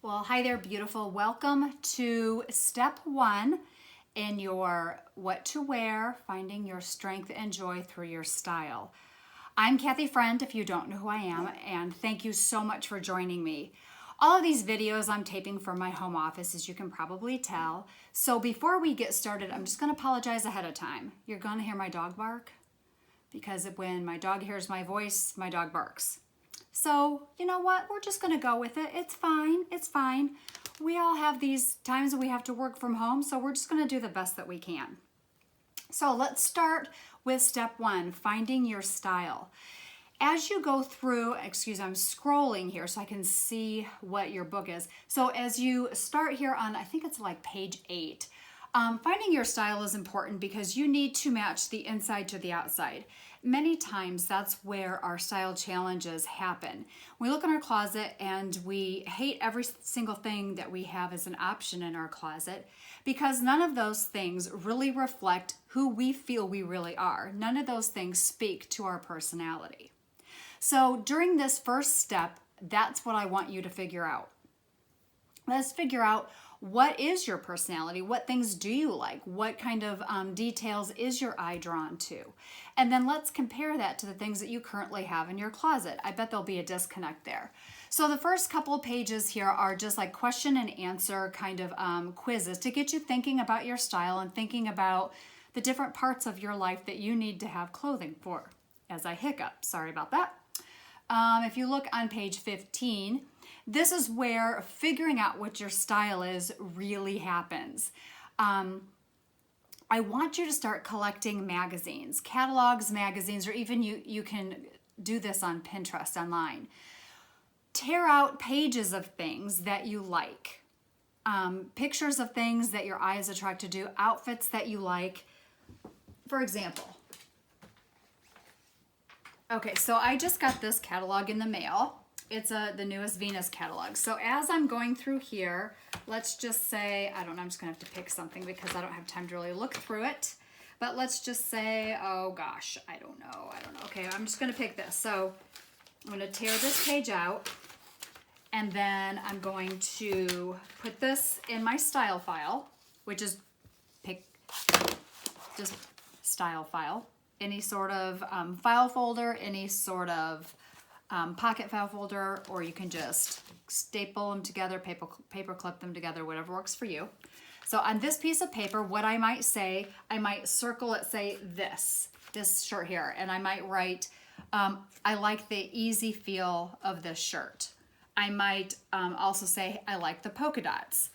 Well, hi there, beautiful. Welcome to step one in your what to wear, finding your strength and joy through your style. I'm Kathy Friend, if you don't know who I am, and thank you so much for joining me. All of these videos I'm taping from my home office, as you can probably tell. So before we get started, I'm just going to apologize ahead of time. You're going to hear my dog bark because when my dog hears my voice, my dog barks. So, you know what? We're just going to go with it. It's fine. It's fine. We all have these times that we have to work from home, so we're just going to do the best that we can. So let's start with step one, finding your style. As you go through, I'm scrolling here so I can see what your book is. So as you start here on, I think it's like page 8, finding your style is important because you need to match the inside to the outside. Many times that's where our style challenges happen. We look in our closet and we hate every single thing that we have as an option in our closet because none of those things really reflect who we feel we really are. None of those things speak to our personality. So during this first step, that's what I want you to figure out. Let's figure out, what is your personality? What things do you like? What kind of details is your eye drawn to? And then let's compare that to the things that you currently have in your closet. I bet there'll be a disconnect there. So the first couple of pages here are just like question and answer kind of quizzes to get you thinking about your style and thinking about the different parts of your life that you need to have clothing for. As I hiccup, sorry about that. If you look on page 15, this is where figuring out what your style is really happens. I want you to start collecting magazines, catalogs, magazines, or even you can do this on Pinterest online. Tear out pages of things that you like, pictures of things that your eye is attracted to, outfits that you like. For example, okay, so I just got this catalog in the mail. It's the newest Venus catalog. So as I'm going through here, let's just say, I don't know, I'm just gonna have to pick something because I don't have time to really look through it. But let's just say, oh gosh, I don't know. Okay, I'm just gonna pick this. So I'm gonna tear this page out and then I'm going to put this in my style file, which is just style file. Any sort of file folder, any sort of pocket file folder, or you can just staple them together, paper clip them together, whatever works for you. So on this piece of paper, what I might say, I might circle it, say this shirt here, and I might write, I like the easy feel of this shirt. I might also say, I like the polka dots.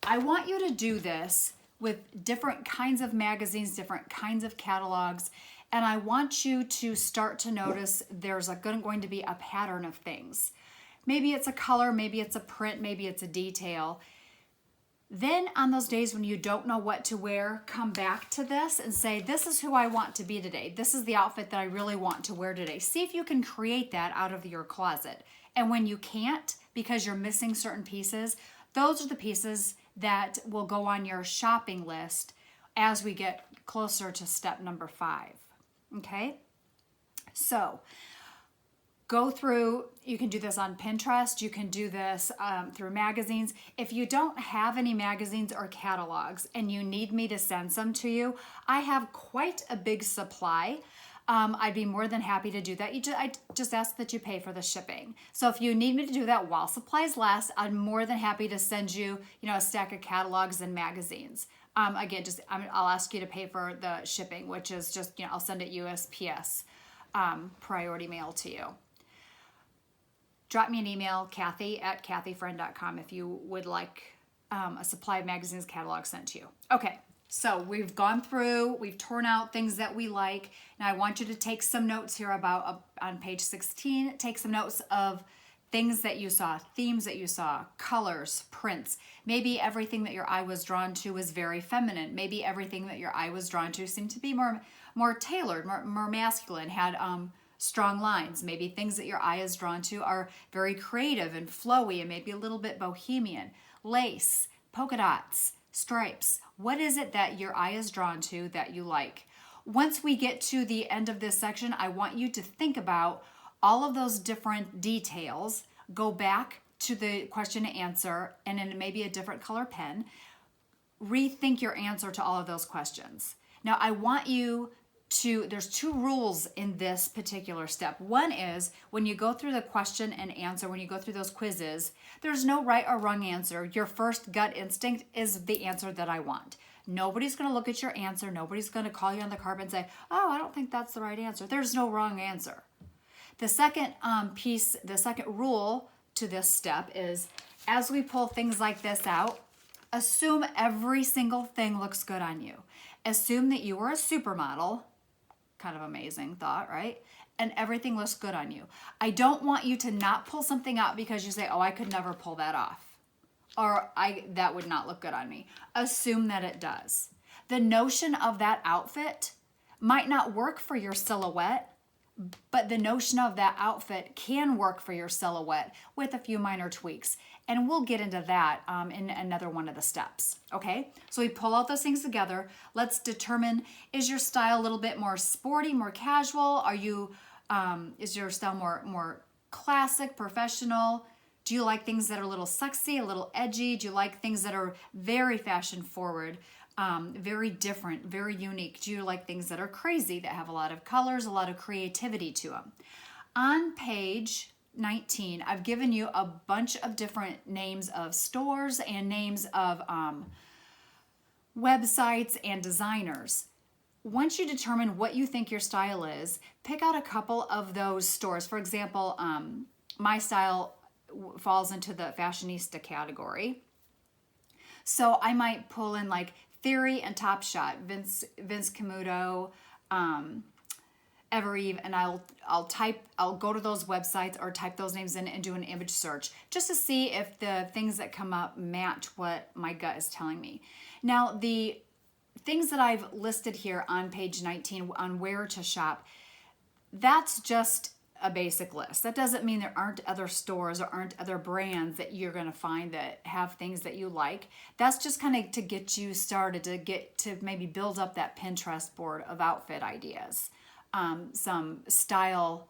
I want you to do this with different kinds of magazines, different kinds of catalogs, and I want you to start to notice there's going to be a pattern of things. Maybe it's a color, maybe it's a print, maybe it's a detail. Then on those days when you don't know what to wear, come back to this and say, this is who I want to be today. This is the outfit that I really want to wear today. See if you can create that out of your closet. And when you can't, because you're missing certain pieces, those are the pieces that will go on your shopping list as we get closer to step number 5. Okay? So go through, you can do this on Pinterest, you can do this through magazines. If you don't have any magazines or catalogs and you need me to send some to you, I have quite a big supply. I'd be more than happy to do that. I just ask that you pay for the shipping. So if you need me to do that while supplies last, I'm more than happy to send you, a stack of catalogs and magazines. Again, I'll ask you to pay for the shipping, which is just, I'll send it USPS priority mail to you. Drop me an email, Kathy@kathyfriend.com, if you would like a supply of magazines catalog sent to you. Okay. So we've gone through, we've torn out things that we like. Now I want you to take some notes here about, on page 16, take some notes of things that you saw, themes that you saw, colors, prints. Maybe everything that your eye was drawn to was very feminine. Maybe everything that your eye was drawn to seemed to be more tailored, more masculine, had strong lines. Maybe things that your eye is drawn to are very creative and flowy and maybe a little bit bohemian. Lace, polka dots, stripes. What is it that your eye is drawn to that you like? Once we get to the end of this section, I want you to think about all of those different details. Go back to the question and answer, and then maybe a different color pen, rethink your answer to all of those questions. Now, I want you to, there's 2 rules in this particular step. One is when you go through the question and answer, when you go through those quizzes, there's no right or wrong answer. Your first gut instinct is the answer that I want. Nobody's going to look at your answer. Nobody's going to call you on the carpet and say, oh, I don't think that's the right answer. There's no wrong answer. The second the second rule to this step is, as we pull things like this out, assume every single thing looks good on you. Assume that you are a supermodel. Kind of amazing thought, right? And everything looks good on you. I don't want you to not pull something out because you say, oh, I could never pull that off. Or that would not look good on me. Assume that it does. The notion of that outfit might not work for your silhouette, but the notion of that outfit can work for your silhouette with a few minor tweaks. And we'll get into that in another one of the steps, okay? So we pull out those things together. Let's determine, is your style a little bit more sporty, more casual? Is your style more classic, professional? Do you like things that are a little sexy, a little edgy? Do you like things that are very fashion forward, very different, very unique? Do you like things that are crazy, that have a lot of colors, a lot of creativity to them? On page 19, I've given you a bunch of different names of stores and names of websites and designers. Once you determine what you think your style is, pick out a couple of those stores. For example, my style falls into the fashionista category. So I might pull in like Theory and Topshop, Vince Camuto, Evereve, and I'll go to those websites or type those names in and do an image search just to see if the things that come up match what my gut is telling me. Now, the things that I've listed here on page 19 on where to shop, that's just a basic list. That doesn't mean there aren't other stores or aren't other brands that you're going to find that have things that you like. That's just kind of to get you started, to maybe build up that Pinterest board of outfit ideas, some style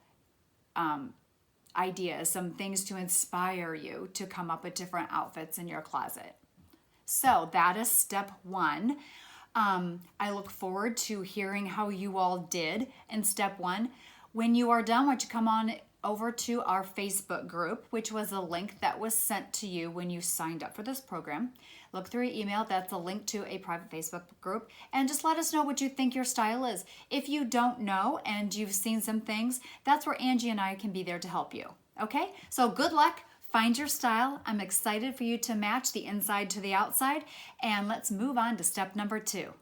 ideas, some things to inspire you to come up with different outfits in your closet. So that is step 1. I look forward to hearing how you all did in step 1. When you are done, why don't you come on over to our Facebook group, which was a link that was sent to you when you signed up for this program. Look through your email. That's a link to a private Facebook group. And just let us know what you think your style is. If you don't know and you've seen some things, that's where Angie and I can be there to help you. Okay? So good luck. Find your style. I'm excited for you to match the inside to the outside. And let's move on to step number 2.